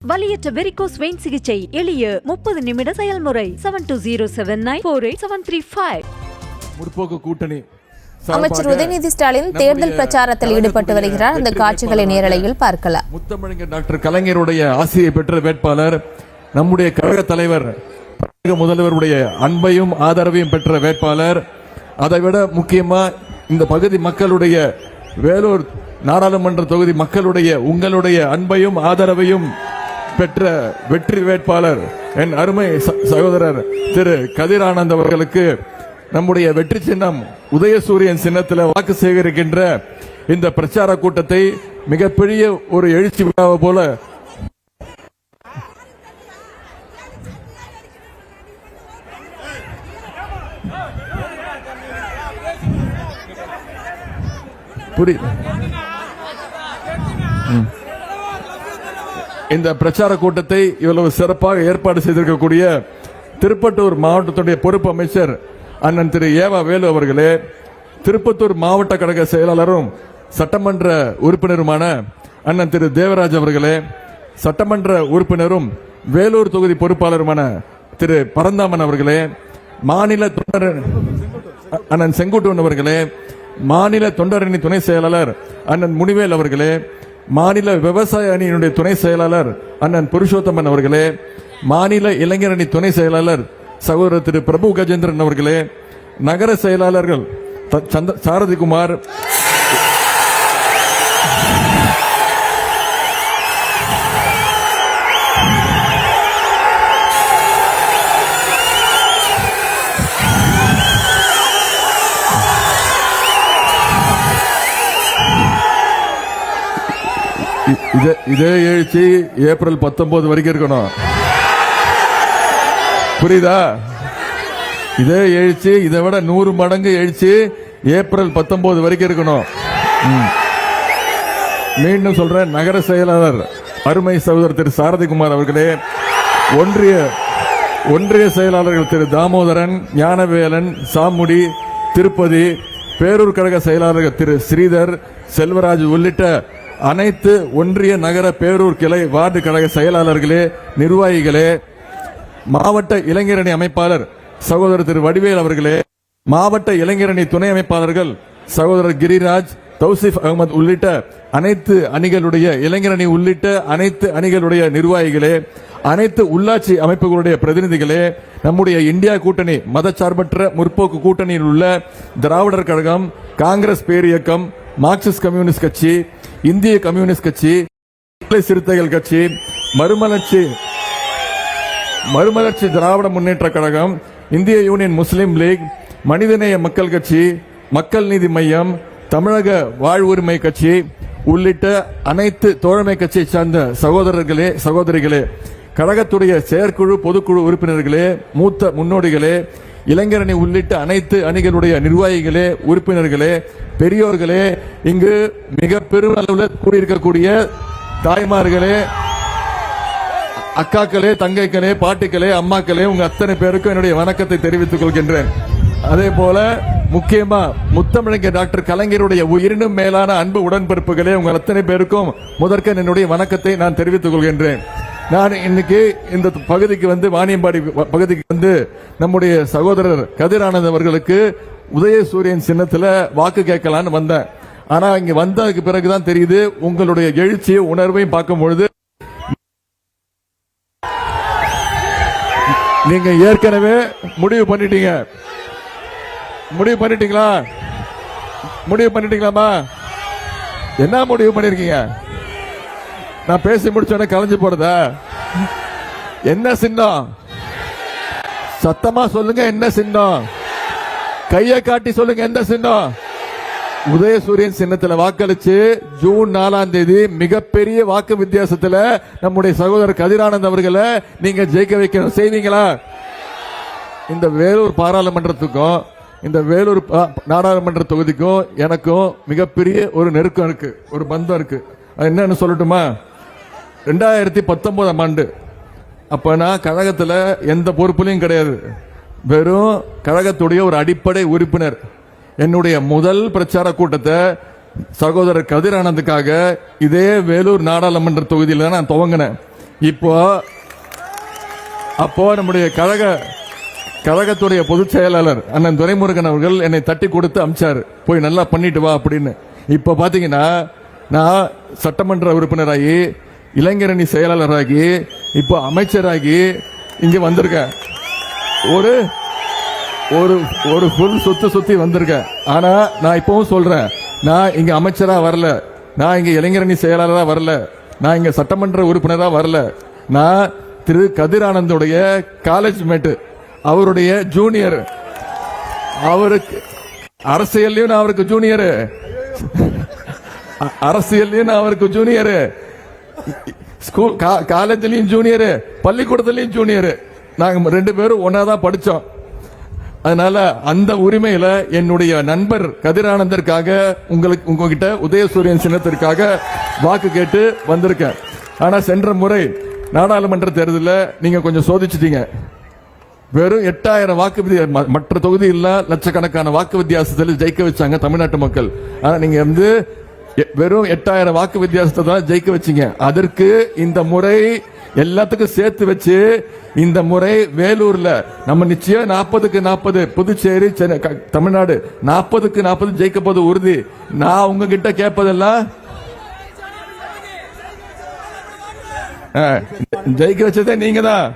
வலியற்ற varicose vein சிகிச்சை எளிய 30 நிமிட செயல்முறை. 7279487335. முற்போக்கு கூட்டணி அமைச்சர் உதயநிதி ஸ்டாலின் தேர்தல் பிரச்சாரத்தில் ஈடுபட்டு வருகிறார். அந்த காட்சிகளை நேரலையில் பார்க்கலாம். முத்தமிழர் டாக்டர் கலைஞருடைய ஆசியை பெற்ற வேட்பாளர், நம்முடைய கழக தலைவர் முதல்வருடைய அன்பையும் ஆதரவையும் பெற்ற வேட்பாளர், அதைவிட முக்கியமா இந்த பகுதி மக்களுடைய, வேலூர் நாடாளுமன்ற தொகுதி மக்களுடைய உங்களுடைய அன்பையும் ஆதரவையும் பெற்ற வெற்றி வேட்பாளர் என் அருமை சகோதரர் திரு கதிர் ஆனந்த் அவர்களுக்கு நம்முடைய வெற்றி சின்னம் உதயசூரியன் சின்னத்தில் வாக்கு சேகரிக்கின்ற இந்த பிரச்சார கூட்டத்தை மிகப்பெரிய ஒரு எழுச்சி விழாவை போல இந்த பிரச்சார கூட்டத்தை இவ்வளவு சிறப்பாக ஏற்பாடு செய்திருக்கக்கூடிய திருப்பத்தூர் மாவட்டத்துடைய பொறுப்பு அமைச்சர் அண்ணன் திரு ஏவா வேலு அவர்களே, திருப்பத்தூர் மாவட்ட கழக செயலாளரும் சட்டமன்ற உறுப்பினருமான அண்ணன் திரு தேவராஜ் அவர்களே, சட்டமன்ற உறுப்பினரும் வேலூர் தொகுதி பொறுப்பாளருமான திரு பரந்தாமன் அவர்களே, மாநில தொண்டர் அண்ணன் செங்குட்டுவன் அவர்களே, மாநில தொண்டரணி துணை செயலாளர் அண்ணன் முனிவேல் அவர்களே, மாநில விவசாய அணியினுடைய துணை செயலாளர் அண்ணன் புருஷோத்தமன் அவர்களே, மாநில இளைஞரணி துணை செயலாளர் சகோதரர் திரு பிரபு கஜேந்திரன் அவர்களே, நகர செயலாளர்கள் சாரதிகுமார், இதே எழுச்சி ஏப்ரல் 19 வரைக்கும் இருக்கணும். புரியுதா? இதே எழுச்சி இதை விட 100 மடங்கு எழுச்சி ஏப்ரல் 19 வரைக்கும் இருக்கணும். மீண்டும் சொல்றேன், நகர செயலாளர் அருமை சகோதரர் திரு சாரதிகுமார் அவர்களே, ஒன்றிய செயலாளர்கள் திரு தாமோதரன், ஞானவேலன், சாமுடி, திருப்பதி, பேரூர் கழக செயலாளர்கள் திரு ஸ்ரீதர், செல்வராஜ் உள்ளிட்ட அனைத்து ஒன்றிய நகர பேரூர் கிளை வார்டு கழக செயலாளர்களே, நிர்வாகிகளே, மாவட்ட இளைஞரணி அமைப்பாளர் சகோதரர் திரு வடிவேல் அவர்களே, மாவட்ட இளைஞரணி துணை அமைப்பாளர்கள் சகோதரர் கிரிராஜ், தௌசிப் அகமது உள்ளிட்ட அனைத்து அணிகளுடைய இளைஞரணி உள்ளிட்ட அனைத்து அணிகளுடைய நிர்வாகிகளே, அனைத்து உள்ளாட்சி அமைப்புகளுடைய பிரதிநிதிகளே, நம்முடைய இந்தியா கூட்டணி மதச்சார்பற்ற முற்போக்கு கூட்டணியில் உள்ள திராவிடர் கழகம், காங்கிரஸ் பேரியக்கம், மார்க்சிஸ்ட் கம்யூனிஸ்ட் கட்சி, இந்திய கம்யூனிஸ்ட் கட்சி, சிறுத்தைகள் கட்சி, மறுமலர்ச்சி திராவிட முன்னேற்ற கழகம், இந்திய யூனியன் முஸ்லீம் லீக், மனிதநேய மக்கள் கட்சி, மக்கள் நீதி மையம், தமிழக வாழ்வுரிமை கட்சி உள்ளிட்ட அனைத்து தோழமை கட்சியை சார்ந்த சகோதரர்களே, சகோதரிகளே, கழகத்துடைய செயற்குழு பொதுக்குழு உறுப்பினர்களே, மூத்த முன்னோடிகளே, இளைஞரணி உள்ளிட்ட அனைத்து அணிகளுடைய நிர்வாகிகளே, உறுப்பினர்களே, பெரியோர்களே, இங்கு மிக பெருமளவில் கூடியிருக்கக்கூடிய தாய்மார்களே, அக்காக்களே, தங்கைகளே, பாட்டிகளே, அம்மாக்களே, உங்க அத்தனை பேருக்கும் என்னுடைய வணக்கத்தை தெரிவித்துக் கொள்கின்றேன். அதே போல முக்கியமா முத்தமிழர் டாக்டர் கலைஞருடைய உயிரினும் மேலான அன்பு உடன்பிறப்புகளே, உங்க அத்தனை பேருக்கும் முதற்க என்னுடைய வணக்கத்தை நான் தெரிவித்துக் கொள்கின்றேன். நான் இன்னைக்கு இந்த பகுதிக்கு வந்து, வாணியம்பாடி பகுதிக்கு வந்து, நம்முடைய சகோதரர் கதிர் ஆனந்த் அவர்களுக்கு உதயசூரியன் சின்னத்தில் வாக்கு கேட்கலான்னு வந்தேன். ஆனா இங்க வந்ததுக்கு பிறகுதான் தெரியுது, உங்களுடைய எழுச்சியும் உணர்வையும் பார்க்கும் பொழுது நீங்க ஏற்கனவே முடிவு பண்ணிட்டீங்களாமா? என்ன முடிவு பண்ணிருக்கீங்க? நான் பேசி முடிச்சோடனே கலைஞ்சு போறதா? என்ன சின்னம்? சத்தமா சொல்லுங்க, என்ன சின்னம்? கையை காட்டி சொல்லுங்க, என்ன சின்னம்? உதயசூரியன் சின்னத்தில் வாக்களிச்சு ஜூன் 4ஆம் தேதி மிகப்பெரிய வாக்கு வித்தியாசத்தில் நம்முடைய சகோதரர் கதிரானந்த் அவர்களை நீங்க ஜெயிக்க வைக்கணும். செய்வீங்களா? இந்த வேலூர் பாராளுமன்றத்துக்கும் இந்த வேலூர் நாடாளுமன்ற தொகுதிக்கும் எனக்கும் மிகப்பெரிய ஒரு நெருக்கம் இருக்கு, ஒரு பந்தம் இருக்கு. என்னன்னு சொல்லட்டுமா? 2019ஆம் ஆண்டு அப்ப நான் கழகத்துல எந்த பொறுப்புலையும் கிடையாது, வெறும் கழகத்துடைய ஒரு அடிப்படை உறுப்பினர். என்னுடைய முதல் பிரச்சார கூட்டத்தை சகோதரர் கதிர் ஆனந்துக்காக இதே வேலூர் நாடாளுமன்ற தொகுதியில் நான் துவங்கினேன். அப்போ நம்முடைய கழகத்துடைய பொதுச் செயலாளர் அண்ணன் துரைமுருகன் அவர்கள் என்னை தட்டி கொடுத்து அமிச்சாரு, போய் நல்லா பண்ணிட்டு வா அப்படின்னு. இப்ப பாத்தீங்கன்னா நான் சட்டமன்ற உறுப்பினராகி, இளைஞரணி செயலாளராகி, இப்போ அமைச்சராகி இங்க வந்திருக்கேன். ஒரு ஒரு ஃபுல் சுத்தி வந்திருக்கேன். ஆனா நான் இப்பவும் சொல்றேன், நான் இங்க அமைச்சரா வரல, நான் இங்க இளைஞரணி செயலாளரா வரல, நான் இங்க சட்டமன்ற உறுப்பினரா வரல. நான் திரு கதிர் ஆனந்துடைய காலேஜ் மேட், அவருடைய ஜூனியர். அவருக்கு அரசியல்லையும் நான் அவருக்கு ஜூனியர், அரசியல்லையும் நான் அவருக்கு ஜூனியர், ஸ்கூல் காலேஜ்லயும் ஜூனியர், பள்ளிக்கூடத்திலையும் ஜூனியர். நாங்க 2 பேரும் ஒன்னாதான் படிச்சோம். அதனால அந்த உரிமையில என்னுடைய நண்பர் கதிரானந்தருக்காக உங்ககிட்ட உதயசூரியன் சின்னத்திற்காக வாக்கு கேட்டு வந்திருக்கேன். ஆனா சென்ற முறை நாடாளுமன்ற தேர்தலில் நீங்க கொஞ்சம் சோதிச்சிட்டீங்க. வெறும் 8000 வாக்கு, மற்ற தொகுதியில் லட்சக்கணக்கான வாக்கு வித்தியாசத்தில் ஜெயிக்க வச்சாங்க தமிழ்நாட்டு மக்கள். ஆனா நீங்க வெறும் 8000 வாக்கு வித்தியாசத்தை தான் ஜெயிக்க வச்சீங்க. அதற்கு இந்த முறை எல்லாத்துக்கும் சேர்த்து வச்சு இந்த முறை வேலூர்ல நம்ம நிச்சயம் 40க்கு 40, புதுச்சேரி, தமிழ்நாடு 40க்கு 40 ஜெயிக்க போது உறுதி. நான் உங்ககிட்ட கேட்பதெல்லாம் ஜெயிக்க வச்சதே நீங்க தான்.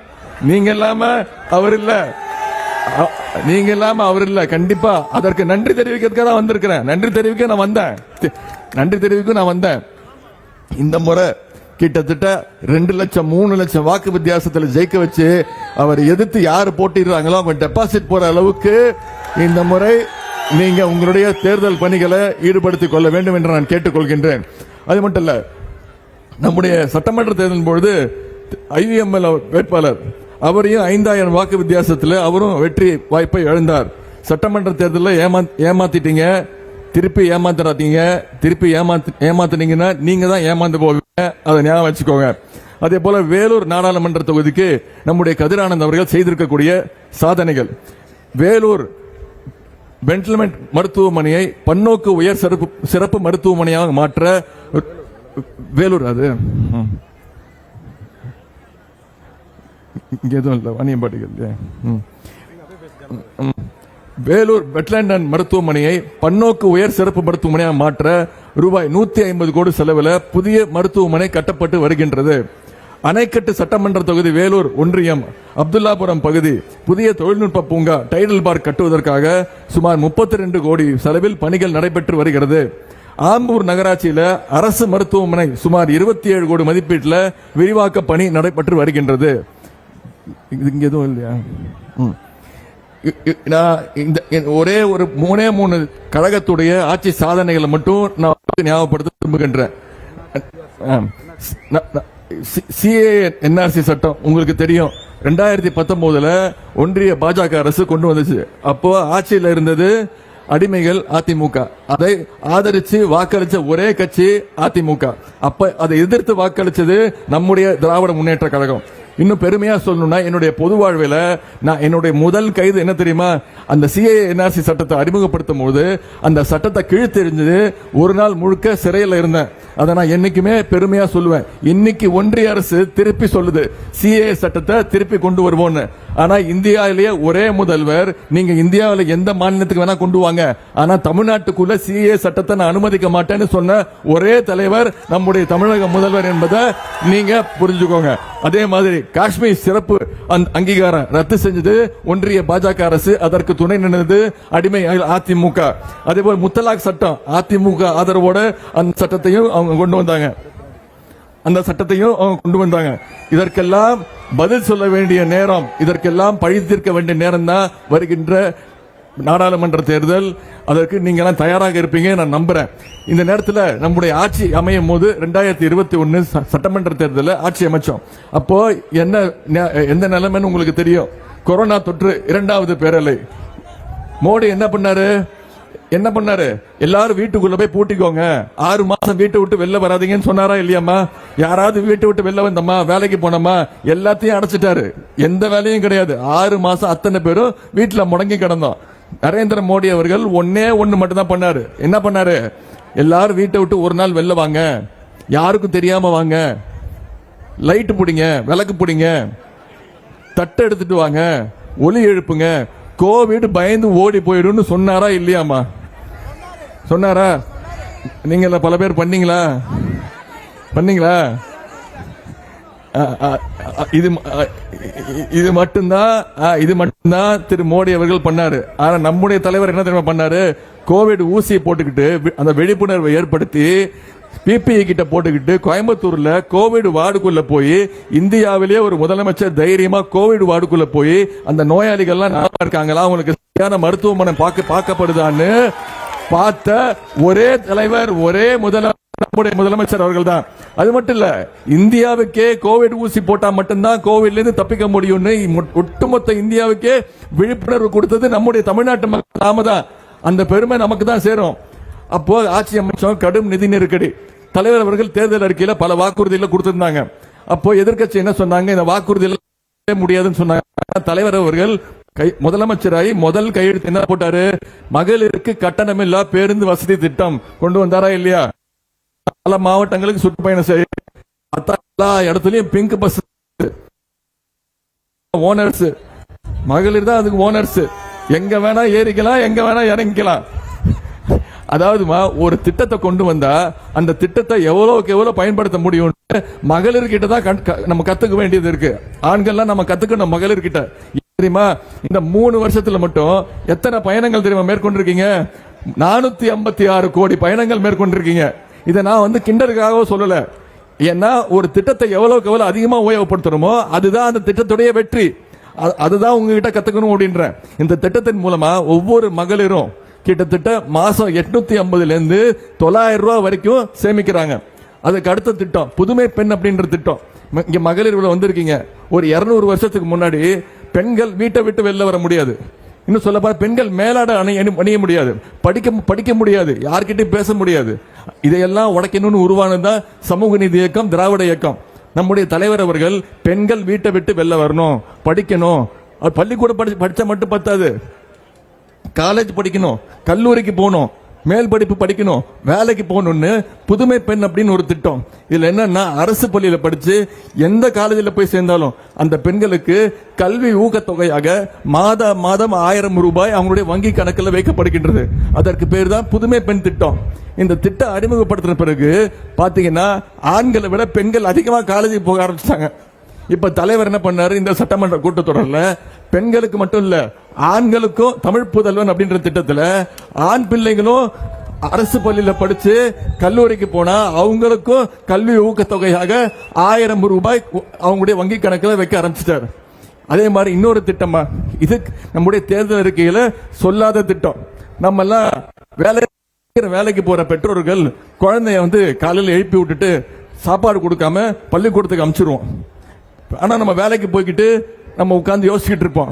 நீங்க இல்லாம அவர் இல்ல, நீங்க இல்லாம அவர் இல்ல. கண்டிப்பா அதற்கு நன்றி தெரிவிக்கிறதுக்காக தான் வந்திருக்கிறேன். நன்றி தெரிவிக்க நான் வந்தேன். இந்த முறை கிட்டத்தட்ட 2 லட்சம் 3 லட்சம் வாக்கு வித்தியாசத்தில் ஜெயிக்க வச்சு அவர் எதிர்த்து யாரு போட்டிடுறாங்களோ அவங்க டெபாசிட் போற அளவுக்கு இந்த முறை நீங்க உங்களுடைய தேர்தல் பணிகளை ஈடுபடுத்திக் கொள்ள வேண்டும் என்று நான் கேட்டுக்கொள்கின்றேன். அது மட்டும் இல்ல, நம்முடைய சட்டமன்ற தேர்தலின் பொழுது IVML வேட்பாளர் அவரையும் 5000 வாக்கு வித்தியாசத்தில் அவரும் வெற்றி வாய்ப்பை இழந்தார். சட்டமன்ற தேர்தலில் ஏமாத்திட்டீங்க, திருப்பி ஏமாத்துறாதீங்க. திருப்பி ஏமாத்துனீங்கன்னா நீங்க தான் ஏமாந்து போவீங்க, அதை ஞாபகம் வச்சுக்கோங்க. அதே போல வேலூர் நாடாளுமன்ற தொகுதிக்கு நம்முடைய கதிரானந்த் அவர்கள் செய்திருக்கக்கூடிய சாதனைகள். வேலூர் பென்ட்ல்மென்ட் மருத்துவமனையை பன்னோக்கு உயர் சிறப்பு மருத்துவமனையாக மாற்ற வேலூர், அது இங்க எதுவும் இல்லை, வாணியம்பாடிகள். வேலூர் வெட்லேண்ட் அண்ட் மருத்துவமனையை பன்னோக்கு உயர் சிறப்பு மருத்துவமனையாக மாற்ற ரூபாய் 150 கோடி செலவில் புதிய மருத்துவமனை கட்டப்பட்டு வருகின்றது. அணைக்கட்டு சட்டமன்ற தொகுதி வேலூர் ஒன்றியம் அப்துல்லாபுரம் பகுதி புதிய தொழில்நுட்ப பூங்கா டைடல் பார்க் கட்டுவதற்காக சுமார் 32 கோடி செலவில் பணிகள் நடைபெற்று வருகிறது. ஆம்பூர் நகராட்சியில் அரசு மருத்துவமனை சுமார் 27 கோடி மதிப்பீட்டில் விரிவாக்க பணி நடைபெற்று வருகின்றது. இங்க எதுவும் இல்லையா? ஒரே ஒரு 3 கழகத்துடைய ஆட்சி சாதனைகளை மட்டும் நான் ஞாபகப்படுத்த விரும்புகின்றேன். CAA-NRC சட்டம் உங்களுக்கு தெரியும், 2019 ஒன்றிய பாஜக அரசு கொண்டு வந்துச்சு. அப்போ ஆட்சியில் இருந்தது அடிமைகள் அதிமுக. அதை ஆதரிச்சு வாக்களிச்ச ஒரே கட்சி அதிமுக. அப்ப அதை எதிர்த்து வாக்களிச்சது நம்முடைய திராவிட முன்னேற்ற கழகம். இன்னும் பெருமையா சொல்லணும்னா, என்னுடைய பொது வாழ்வில் நான் என்னுடைய முதல் கைது என்ன தெரியுமா? அந்த CAA-NRC சட்டத்தை அறிமுகப்படுத்தும் போது அந்த சட்டத்தை கிழித்தெறிஞ்சது ஒரு நாள் முழுக்க சிறையில் இருந்தேன். அதை நான் என்னைக்குமே பெருமையா சொல்லுவேன். இன்னைக்கு ஒன்றிய அரசு திருப்பி சொல்லுது CAA சட்டத்தை திருப்பி கொண்டு வருவோம்னு. ஆனா இந்தியாவிலேயே ஒரே முதல்வர், நீங்க இந்தியாவில் எந்த மாநிலத்துக்கு வேணா கொண்டு வாங்க, ஆனா தமிழ்நாட்டுக்குள்ள CAA சட்டத்தை நான் அனுமதிக்க மாட்டேன்னு சொன்ன ஒரே தலைவர் நம்முடைய தமிழக முதல்வர் என்பதை நீங்க புரிஞ்சுக்கோங்க. அதே மாதிரி காஷ்மீர் சிறப்பு அங்கீகாரம் ரத்து செஞ்சது ஒன்றிய பாஜக அரசு, அதற்கு துணை நின்றது அடிமை அதிமுக. அதே போல முத்தலாக் சட்டம் அதிமுக ஆதரவோட அந்த சட்டத்தையும் அவங்க கொண்டு வந்தாங்க. இதற்கெல்லாம் பதில் சொல்ல வேண்டிய நேரம், இதற்கெல்லாம் பழி தீர்க்க வேண்டிய நேரம் தான் வருகின்ற நாடாளுமன்ற தேர்தல். அதற்கு நீங்க எல்லாம் தயாராக இருப்பீங்க நான் நம்புறேன். இந்த நேரத்தில் நம்முடைய ஆட்சி அமையும் போது 2021 சட்டமன்ற தேர்தலில் ஆட்சி அமைச்சோம். அப்போ எந்த நிலைமைன்னு உங்களுக்கு தெரியும். கொரோனா தொற்று 2வது பேரலை. மோடி என்ன பண்ணாரு? எல்லாரும் வீட்டுக்குள்ள போய் பூட்டிக்கோங்க, 6 மாசம் வீட்டை விட்டு வெளில வராதீங்கன்னு சொன்னாரா இல்லையாமா? யாராவது வீட்டை விட்டு வெளில வந்தோமா, வேலைக்கு போனோமா, எல்லாத்தையும் அடைச்சிட்டாரு. எந்த வேலையும் கிடையாது. 6 மாசம் அத்தனை பேரும் வீட்டுல முடங்கி கிடந்தோம். நரேந்திர மோடி அவர்கள் ஒண்ணு மட்டும் தான் பண்ணாரு. என்ன பண்ணாரு? எல்லாரும் வீட்டை விட்டு ஒரு நாள் வெளில வாங்க, யாருக்கும் தெரியாம வாங்க, லைட் பிடிங்க, விளக்கு பிடிங்க, தட்டை எடுத்துட்டு வாங்க, ஒலி எழுப்புங்க, கோவிட் பயந்து ஓடி போயிடும்னு சொன்னாரா இல்லையாமா? சொன்னாரா? நீங்க பல பேர் பண்ணீங்களா? இது மட்டும்தான் திரு மோடி அவர்கள் பண்ணாரு. ஆனா நம்முடைய தலைவர் என்ன தெரியுமா பண்ணாரு? கோவிட் ஊசியை போட்டுக்கிட்டு அந்த விழிப்புணர்வை ஏற்படுத்தி பிபிஇ கிட்ட போட்டுக்கிட்டு கோயம்புத்தூர்ல கோவிட் வார்டுக்குள்ள போய் இந்தியாவிலேயே ஒரு முதலமைச்சர் தைரியமா கோவிட் வார்டுக்குள்ள போய் அந்த நோயாளிகள்லாம் நல்லா இருக்காங்களா, அவங்களுக்கு சரியான மருத்துவமனை பார்க்கப்படுதான்னு பார்த்த ஒரே தலைவர், ஒரே நம்முடைய முதலமைச்சர் அவர்கள் தான். அது மட்டும் இல்ல, இந்தியாவுக்கே கோவிட் ஊசி போட்டா மட்டும்தான் கோவிட்ல இருந்து தப்பிக்க முடியும்னு ஒட்டுமொத்த இந்தியாவுக்கே விழிப்புணர்வு கொடுத்தது நம்முடைய தமிழ்நாட்டு மக்கள். நாம தான், அந்த பெருமை நமக்கு தான் சேரும். அப்போ ஆட்சி அமைச்சம் கடும் நிதி நெருக்கடி. தலைவர் அவர்கள் தேர்தல் அறிக்கையில பல வாக்குறுதிகளை கொடுத்திருந்தாங்க. அப்போ எதிர்க்கட்சி என்ன சொன்னாங்க? இந்த வாக்குறுதிகள் முடியாதுன்னு சொன்னாங்க. தலைவர் அவர்கள் முதலமைச்சராகி முதல் கையெழுத்து என்ன போட்டாரு? மகளிருக்கு கட்டணமில்லா பேருந்து வசதி திட்டம் கொண்டு வந்தாரா இல்லையா? பல மாவட்டங்களுக்கு சுற்றுப்பயணம் செய்ய எல்லா இடத்துலயும் பிங்க் பஸ் ஓனர்ஸ், மகளிர் தான் அதுக்கு ஓனர்ஸ். எங்க வேணா ஏறிக்கலாம், எங்க வேணா இறங்கிக்கலாம். அதாவது ஒரு திட்டத்தை கொண்டு வந்தா அந்த திட்டத்தை எவ்வளவுக்கு எவ்வளவு பயன்படுத்த முடியும் மகளிர் கிட்ட தான் நம்ம கத்துக்க வேண்டியது இருக்கு. ஆண்கள்லாம் நம்ம கத்துக்கணும் மகளிர் கிட்ட. தெரியுமா, இந்த 3 வருஷத்துல மட்டும் எத்தனை பயணங்கள் தெரியுமா மேற்கொண்டிருக்கீங்க? 456 கோடி பயணங்கள் மேற்கொண்டிருக்கீங்க. இதை நான் கிண்டலுக்காக சொல்லல. ஏன்னா ஒரு திட்டத்தை எவ்வளவுக்கு எவ்வளவு அதிகமா உபயோகப்படுத்துறோமோ அதுதான் அந்த திட்டத்துடைய வெற்றி. அதுதான் உங்ககிட்ட கத்துக்கணும் அப்படின்ற இந்த திட்டத்தின் மூலமா ஒவ்வொரு மகளிரும் கிட்டத்தட்ட மாசம் 850 இருந்து 900 ரூபாய் வரைக்கும் சேமிக்கிறாங்க. அதுக்கு அடுத்த திட்டம் புதுமை பெண் அப்படின்ற திட்டம். இங்க மகளிர் வந்திருக்கீங்க. ஒரு 200 வருஷத்துக்கு முன்னாடி பெண்கள் வீட்டை விட்டு வெளில வர முடியாது. இன்னும் சொல்ல போனா பெண்கள் மேலாட அணிய முடியாது, படிக்க முடியாது, யார்கிட்டயும் பேச முடியாது. இதையெல்லாம் உடைக்கணும்னு உருவானதுதான் சமூக நீதி இயக்கம், திராவிட இயக்கம். நம்முடைய தலைவர் அவர்கள் பெண்கள் வீட்டை விட்டு வெளில வரணும், படிக்கணும், பள்ளிக்கூட படிச்சா மட்டும் பத்தாது, காலேஜ் படிக்கணும், கல்லூரிக்கு போகணும், மேல் படிப்பு படிக்கணும், வேலைக்கு போகணும்னு புதுமை பெண் அப்படின்னு ஒரு திட்டம். இதுல என்னன்னா அரசு பள்ளியில படிச்சு எந்த காலேஜில் போய் சேர்ந்தாலும் அந்த பெண்களுக்கு கல்வி ஊக்கத்தொகையாக மாதம் 1000 ரூபாய் அவங்களுடைய வங்கி கணக்கில் வைக்கப்படுகின்றது. அதற்கு பேர் தான் புதுமை பெண் திட்டம். இந்த திட்டம் அறிமுகப்படுத்தின பிறகு பாத்தீங்கன்னா ஆண்களை விட பெண்கள் அதிகமா காலேஜுக்கு போக ஆரம்பிச்சாங்க. இப்ப தலைவர் என்ன பண்ணாரு? இந்த சட்டமன்ற கூட்டத்தொடர்ல பெண்களுக்கு மட்டும் இல்ல ஆண்களுக்கும் தமிழ் புதல்வன் அப்படின்ற திட்டத்துல ஆண் பிள்ளைகளும் அரசு பள்ளியில படிச்சு கல்லூரிக்கு போனா அவங்களுக்கும் கல்வி ஊக்கத்தொகையாக 1000 ரூபாய் அவங்களுடைய வங்கி கணக்கில் வைக்க ஆரம்பிச்சிட்டாரு. அதே மாதிரி இன்னொரு திட்டமா, இது நம்முடைய தேர்தல் அறிக்கையில சொல்லாத திட்டம். நம்ம எல்லாம் வேலைக்கு போற பெற்றோர்கள் குழந்தைய காலையில் எழுப்பி விட்டுட்டு சாப்பாடு கொடுக்காம பள்ளிக்கூடத்துக்கு அனுப்பிச்சிருவோம். ஆனா நம்ம வேலைக்கு போய்கிட்டு நம்ம உட்கார்ந்து யோசிச்சுட்டு இருப்போம்.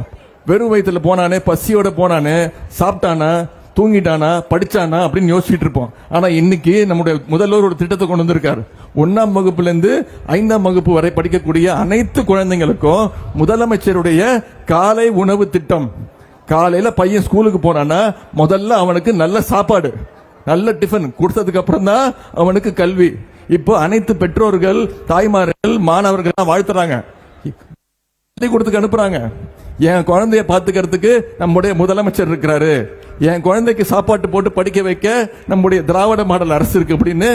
வெறும் வயிற்றுல போனானே, பசியோட போனானே, சாப்பிட்டானா, தூங்கிட்டானா, படிச்சானா அப்படின்னு யோசிச்சுட்டு இருப்போம். ஆனா இன்னைக்கு நம்முடைய முதல்வர் ஒரு திட்டத்தை கொண்டு வந்திருக்காரு. 1ஆம் வகுப்புல இருந்து 5ஆம் வகுப்பு வரை படிக்கக்கூடிய அனைத்து குழந்தைங்களுக்கும் முதலமைச்சருடைய காலை உணவு திட்டம். காலையில பையன் ஸ்கூலுக்கு போனானா முதல்ல அவனுக்கு நல்ல சாப்பாடு, நல்ல டிஃபன் கொடுத்ததுக்கு அப்புறம் தான் அவனுக்கு கல்வி. இப்போ அனைத்து பெற்றோர்கள், தாய்மார்கள், மாணவர்கள் வாழ்த்துறாங்க, பள்ளிக்கூடத்துக்கு அனுப்புறாங்க. என் குழந்தைய பாத்துக்கிறதுக்கு நம்முடைய முதலமைச்சர் இருக்கிறாரு, என் குழந்தைக்கு சாப்பாட்டு போட்டு படிக்க வைக்க நம்முடைய திராவிட மாடல் அரசு இருக்கு அப்படின்னு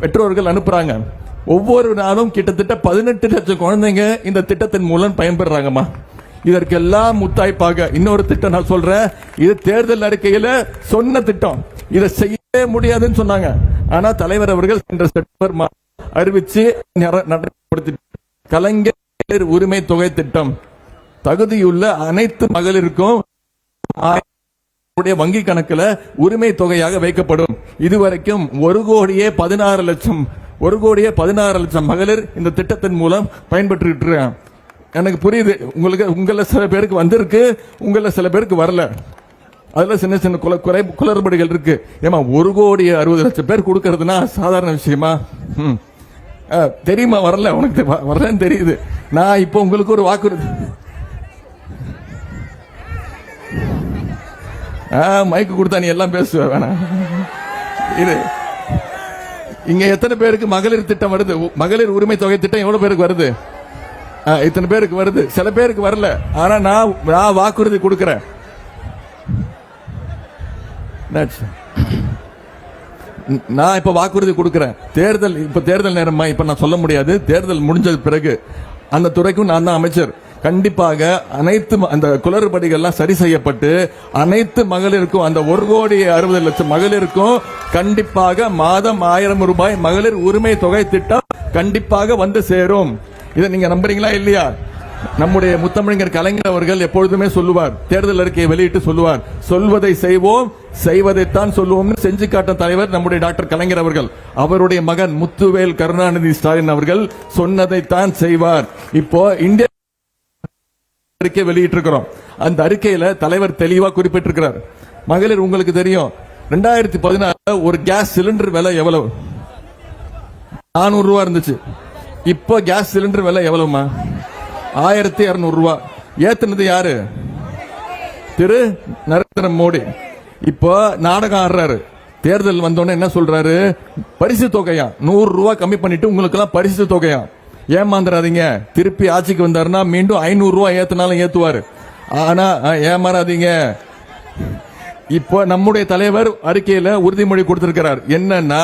பெற்றோர்கள் அனுப்புறாங்க. ஒவ்வொரு நாளும் கிட்டத்தட்ட 18 லட்சம் குழந்தைங்க இந்த திட்டத்தின் மூலம் பயன்பெறாங்கம்மா. இதற்கெல்லாம் முத்தாய்ப்பாக இன்னொரு திட்டம் நான் சொல்றேன். இது தேர்தல் அறிக்கையில சொன்ன திட்டம், இதை செய்யவே முடியாதுன்னு சொன்னாங்க. ஆனா தலைவர் அவர்கள் சென்ற செப்டம்பர் அறிவிச்சு நடைமுறைப்படுத்தி கலைஞர் உரிமை தொகை திட்டம். தகுதியுள்ள அனைத்து மகளிருக்கும் வங்கி கணக்கில் உரிமை தொகையாக வைக்கப்படும். இதுவரைக்கும் 1,16 லட்சம் மகளிர் இந்த திட்டத்தின் மூலம் பயன்பெற்று இருக்காங்க. எனக்கு புரியுது, உங்கள சில பேருக்கு வந்திருக்கு, உங்கள சில பேருக்கு வரல. அதுல சின்ன சின்ன குளறுபடிகள் இருக்கு. ஏமா 1,60,00,000 பேர் கொடுக்கறதுனா சாதாரண விஷயமா? தெரியுமா? வரல, உனக்கு வரலன்னு தெரியுது. நான் இப்போ உங்களுக்கு ஒரு வாக்குறுதி, மைக்கு கொடுத்தா நீ எல்லாம் பேசுவ வேணாம். இங்க எத்தனை பேருக்கு மகளிர் திட்டம் வருது? மகளிர் உரிமை தொகை திட்டம் எவ்வளவு பேருக்கு வருது? இத்தனை பேருக்கு வருது. சில பேருக்கு வரல. ஆனா நான் வாக்குறுதி கொடுக்கிறேன். நான் இப்ப வாக்குறுதி கொடுக்கிறேன். தேர்தல் நேரமா இப்ப நான் சொல்ல முடியாது. தேர்தல் முடிஞ்சது பிறகு அந்த துறைக்கும் நான் தான் அமைச்சர். கண்டிப்பாக அனைத்து அந்த குளறுபடிகள்லாம் சரி செய்யப்பட்டு அனைத்து மகளிருக்கும், அந்த 1,60,00,000 மகளிருக்கும் கண்டிப்பாக மாதம் 1000 ரூபாய் மகளிர் உரிமை தொகை திட்டம் கண்டிப்பாக வந்து சேரும். இதை நீங்க நம்புறீங்களா இல்லையா? நம்முடைய முத்தமிழர் கலைஞர் அவர்கள் எப்பொழுதுமே சொல்லுவார், தேர்தல் அறிக்கையை வெளியிட்டு சொல்லுவார், சொல்வதை செய்வோம், செய்வதைத்தான் சொல்லுவோம். செஞ்சு காட்டும் தலைவர் நம்முடைய டாக்டர் கலைஞர் அவர்கள். அவருடைய மகன் முத்துவேல் கருணாநிதி ஸ்டாலின் அவர்கள் சொன்னதைத்தான் செய்வார். இப்போ இந்திய அறிக்கை வெளியிட்டிருக்கிறோம். அந்த அறிக்கையில தலைவர் தெளிவா குறிப்பிட்டிருக்கிறார். மகளிர் உங்களுக்கு தெரியும், 2016 ஒரு கேஸ் சிலிண்டர் விலை எவ்வளவு? 400 ரூபாய் இருந்துச்சு. இப்போ கேஸ் சிலிண்டர் விலை எவ்வளவுமா? 1200 ரூபாய். ஏத்துனது யாரு? திரு நரேந்திர மோடி. இப்போ நாடகம் ஆடுறாரு. தேர்தல் வந்தோடனே என்ன சொல்றாரு? பரிசு தொகையா 100 ரூபாய் கம்மி பண்ணிட்டு உங்களுக்கு எல்லாம் பரிசு தொகையா. ஏமாந்துறாதீங்க. திருப்பி ஆட்சிக்கு வந்தாருன்னா மீண்டும் 500 ரூபாய் ஏத்தினாலும் ஏத்துவாரு. ஆனா ஏமாறாதீங்க. இப்போ நம்முடைய தலைவர் அறிக்கையில உறுதிமொழி கொடுத்திருக்கிறார். என்னன்னா,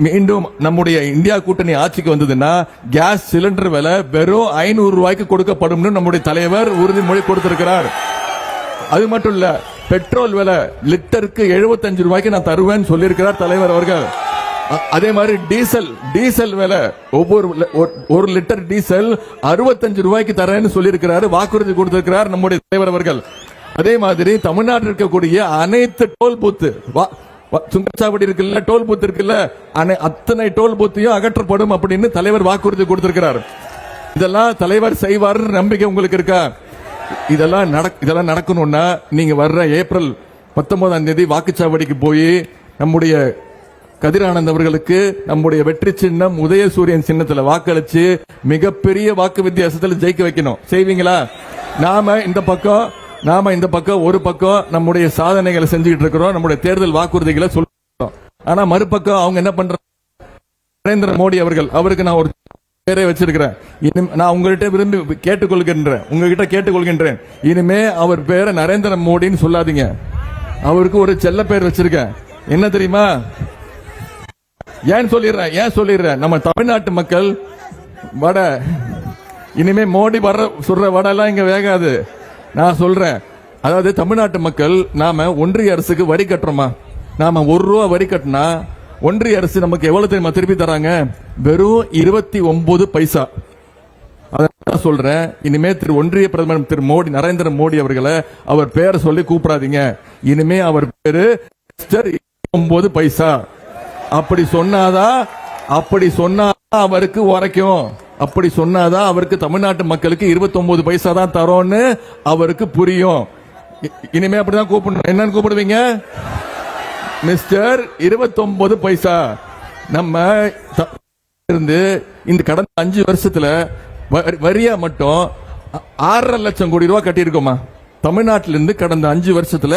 மீண்டும் நம்முடைய இந்தியா கூட்டணி ஆட்சிக்கு வந்ததுன்னா கேஸ் சிலிண்டர் விலை வெறும் 500 ரூபாய்க்கு கொடுக்கப்படும் நம்முடைய தலைவர் உறுதிமொழி கொடுத்திருக்கிறார். அது மட்டும் இல்ல, பெட்ரோல் விலை லிட்டருக்கு 75 ரூபாய்க்கு நான் தருவேன் சொல்லியிருக்கிறார் தலைவர் அவர்கள். அதே மாதிரி டீசல் விலை ஒரு லிட்டர் டீசல் 65 ரூபாய்க்கு தரேன்னு சொல்லியிருக்கிறார், வாக்குறுதி கொடுத்திருக்கிறார் நம்முடைய தலைவர் அவர்கள். அதே மாதிரி தமிழ்நாட்டில் இருக்கக்கூடிய அனைத்து டோல் பூத்து, சுங்கச்சாவடி இருக்குல்ல, டோல் பூத் இருக்குல்ல, அத்தனை டோல் பூத்தையும் அகற்றப்படும் அப்படின்னு தலைவர் வாக்குறுதி கொடுத்திருக்கிறார். இதெல்லாம் தலைவர் செய்வார் நம்பிக்கை உங்களுக்கு இருக்கா? இதெல்லாம் நடக்கணும்னா நீங்க வர்ற ஏப்ரல் 19ஆம் தேதி வாக்குச்சாவடிக்கு போய் நம்முடைய கதிரானந்த் அவர்களுக்கு நம்முடைய வெற்றி சின்னம் உதயசூரியன் சின்னத்துல வாக்களிச்சு மிகப்பெரிய வாக்கு வித்தியாசத்தில் ஜெயிக்க வைக்கணும். செய்வீங்களா? நாம இந்த பக்கம் ஒரு பக்கம் நம்முடைய சாதனைகளை செஞ்சுக்கிட்டு இருக்கிறோம், நம்முடைய தேர்தல் வாக்குறுதிகளை சொல்றோம். ஆனா மறுபக்கம் அவங்க என்ன பண்றாங்க? நரேந்திர மோடி அவர்கள், அவருக்கு நான் ஒரு பேரை வச்சிருக்கிறேன். நான் உங்ககிட்ட கேட்டுக்கொள்கின்றேன், இனிமே அவர் பேரை நரேந்திர மோடின்னு சொல்லாதீங்க. அவருக்கு ஒரு செல்ல பேர் வச்சிருக்கேன். என்ன தெரியுமா? ஏன் சொல்லிடுறேன், நம்ம தமிழ்நாட்டு மக்கள் வடை இனிமே மோடி சொல்ற வடை எல்லாம் இங்க வேகாது. நான் சொல்றேன், அதாவது தமிழ்நாட்டு மக்கள், நாம ஒன்றிய அரசுக்கு வரி கட்டுறோமா? நாம 1 ரூபா வரி கட்டினா ஒன்றிய அரசு நமக்கு எவ்வளவு தெரியுமா திருப்பி தராங்க? வெறும் 29 பைசா. அதான் சொல்றேன், இனிமே ஒன்றிய பிரதமர் திரு நரேந்திர மோடி அவர்களை அவர் பேரை சொல்லி கூப்பிடாதீங்க. இனிமே அவர் பேரு 29 பைசா. அப்படி சொன்னாதான் அவருக்கு உரைக்கும். அப்படி சொன்னாதான் அவருக்கு தமிழ்நாட்டு மக்களுக்கு 29 பைசா தான் தரோன்னு அவருக்கு புரியும். இனிமே அப்படிதான் கூப்பிடணும். என்னன்னு கூப்பிடுவீங்க? மிஸ்டர் 29 பைசா. நம்ம இருந்து இந்த கடந்த 5 வருஷத்துல வரியா மட்டும் 6.5 லட்சம் கோடி ரூபாய் கட்டியிருக்கோமா? தமிழ்நாட்டிலிருந்து கடந்த 5 வருஷத்துல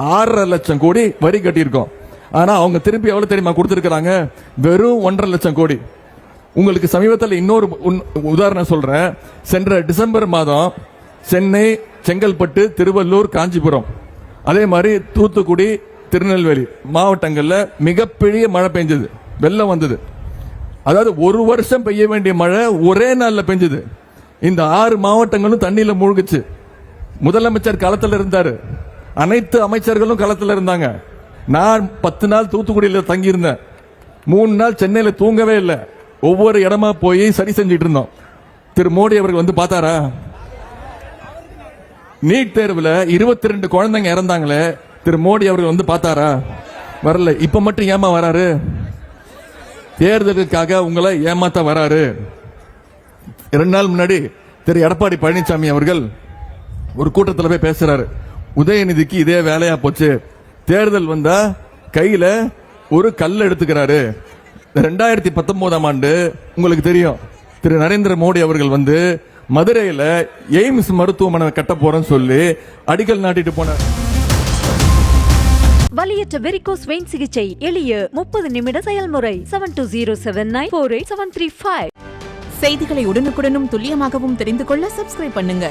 6.5 லட்சம் கோடி வரி கட்டியிருக்கோம். ஆனா அவங்க திருப்பி எவ்வளவு தெரியுமா கொடுத்திருக்கிறாங்க? வெறும் 1.5 லட்சம் கோடி. உங்களுக்கு சமீபத்தில் இன்னொரு உதாரணம் சொல்றேன். சென்ற டிசம்பர் மாதம் சென்னை, செங்கல்பட்டு, திருவள்ளூர், காஞ்சிபுரம், அதே மாதிரி தூத்துக்குடி, திருநெல்வேலி மாவட்டங்கள்ல மிகப்பெரிய மழை பெஞ்சது, வெள்ளம் வந்தது. அதாவது ஒரு வருஷம் பெய்ய வேண்டிய மழை ஒரே நாள்ல பெஞ்சது. இந்த 6 மாவட்டங்களும் தண்ணியில மூழ்குச்சு. முதலமைச்சர் களத்தில் இருந்தாரு, அனைத்து அமைச்சர்களும் களத்தில் இருந்தாங்க. நான் 10 நாள் தூத்துக்குடியில் தங்கி இருந்தேன். 3 நாள் சென்னையில தூங்கவே இல்லை. ஒவ்வொரு இடமா போய் சரி செஞ்சிட்டு இருந்தோம். திரு மோடி அவர்கள் வந்து பார்த்தாரா? நீட் தேர்வுல 22 குழந்தைங்க இறந்தாங்களே, திரு மோடி அவர்கள் வந்து பார்த்தாரா? வரல. இப்ப மட்டும் ஏமா வராரு? தேர்தலுக்காக உங்களை ஏமாத்த வராரு. 2 நாள் முன்னாடி திரு எடப்பாடி பழனிசாமி அவர்கள் ஒரு கூட்டத்தில் போய் பேசுறாரு. உதயநிதிக்கு இதே வேலையா போச்சு, தேர்தல் வந்தா கையில ஒரு கல் எடுத்துக்கிறாரு. 2019ஆம் ஆண்டு உங்களுக்கு தெரியும், திரு நரேந்திர மோடி அவர்கள் வந்து மதுரையில எய்ம்ஸ் மருத்துவமனை கட்ட போறேன்னு சொல்லி அடிக்கல் நாட்டிட்டு போனார். வலியற்ற வெரிகோஸ் வெயின் சிகிச்சை எளிய 30 நிமிட செயல்முறை 7207948735. செய்திகளை உடனுக்குடனும் துல்லியமாகவும் தெரிந்து கொள்ள சப்ஸ்கிரைப் பண்ணுங்க.